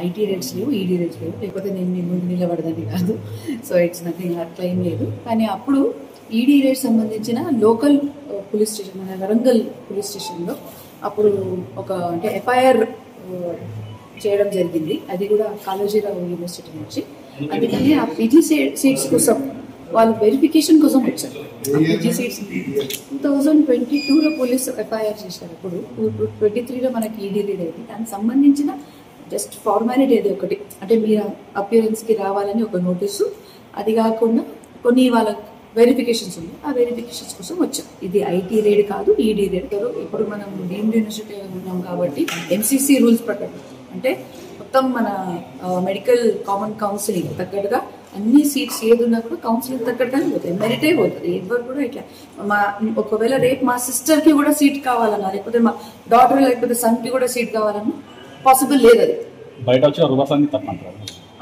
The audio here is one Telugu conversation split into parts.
ఐటీ రేట్స్ లేవు, ఈడీ రేట్స్ లేవు, లేకపోతే నేను మీ ముందు నిలబడదని కాదు. సో ఇట్స్ నథింగ్, అట్లా ఏం లేదు. కానీ అప్పుడు ఈడీ రేట్ సంబంధించిన లోకల్ పోలీస్ స్టేషన్, మన వరంగల్ పోలీస్ స్టేషన్లో అప్పుడు ఒక అంటే ఎఫ్ఐఆర్ చేయడం జరిగింది. అది కూడా కాళోజీరావు యూనివర్సిటీ నుంచి. అందుకని ఆ పీజీ సీట్స్ కోసం వాళ్ళు వెరిఫికేషన్ కోసం వచ్చారు. పీజీ సీట్స్ 2022లో పోలీసు ఎఫ్ఐఆర్ చేశారు. ఇప్పుడు 2023లో మనకి ఈడీ రేట్ అయింది. దానికి సంబంధించిన జస్ట్ ఫార్మాలిటీ అది ఒకటి, అంటే మీరు అపియరెన్స్కి రావాలని ఒక నోటీసు, అది కాకుండా కొన్ని వాళ్ళ వెరిఫికేషన్స్ ఉన్నాయి. ఆ వెరిఫికేషన్స్ కోసం వచ్చాం. ఇది ఐటీ రేడ్ కాదు, ఈడీ రేడ్ కాదు. ఇప్పుడు మనం డీమ్డ్ యూనివర్సిటీ ఉన్నాం కాబట్టి ఎంసీసీ రూల్స్ ప్రకారం అంటే మొత్తం మన మెడికల్ కామన్ కౌన్సిలింగ్ తగ్గట్టుగా అన్ని సీట్స్ ఏది ఉన్నా కూడా కౌన్సిలింగ్ తగ్గట్టుగానే పోతాయి, మెరిటే పోతుంది. ఎవరు కూడా ఇట్లా ఒకవేళ రేపు మా సిస్టర్కి కూడా సీట్ కావాలన్నా, లేకపోతే మా డాటర్ లేకపోతే సన్కి కూడా సీట్ కావాలన్నా పాసిబుల్ లేదు. అది బయట వచ్చి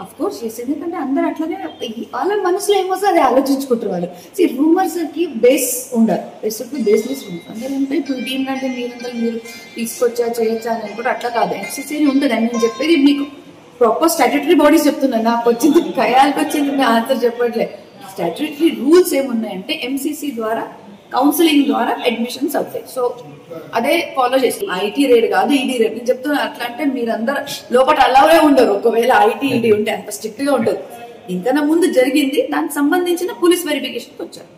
అఫ్ కోర్స్ చేసి, ఎందుకంటే అందరు అట్లనే వాళ్ళ మనసులో ఏమొస్తే అది ఆలోచించుకుంటారు వాళ్ళు. రూమర్స్ కి బేస్ ఉండదు, బేస్లెస్ రూమర్స్ అందరూ ఉంటాయి. ఇప్పుడు డీమ్డ్ అంటే మీరంతా మీరు తీసుకొచ్చా చేయొచ్చా అని అనుకుంటే అట్లా కాదు, ఎన్సీసీ ఉంటుంది. అని నేను చెప్పేది మీకు ప్రాపర్ స్టాట్యూటరీ బాడీస్ చెప్తున్నాను. నాకు వచ్చింది కయాలకు వచ్చింది ఆన్సర్ చెప్పట్లేదు. స్టాట్యూటరీ రూల్స్ ఏమున్నాయంటే ఎంసీసీ ద్వారా కౌన్సిలింగ్ ద్వారా అడ్మిషన్స్ అవుతాయి. సో అదే ఫాలో చేస్తాం. ఐటీ రేట్ కాదు, ఈడీ రేట్. నేను చెప్తున్నా అట్లా అంటే మీరందరూ లోపల అలాగే ఉండరు. ఒకవేళ ఐటీ ఈడీ ఉంటే అంత స్ట్రిక్ట్ గా ఉండదు. ఇంకా ముందు జరిగింది, దానికి సంబంధించిన పోలీస్ వెరిఫికేషన్కి వచ్చారు.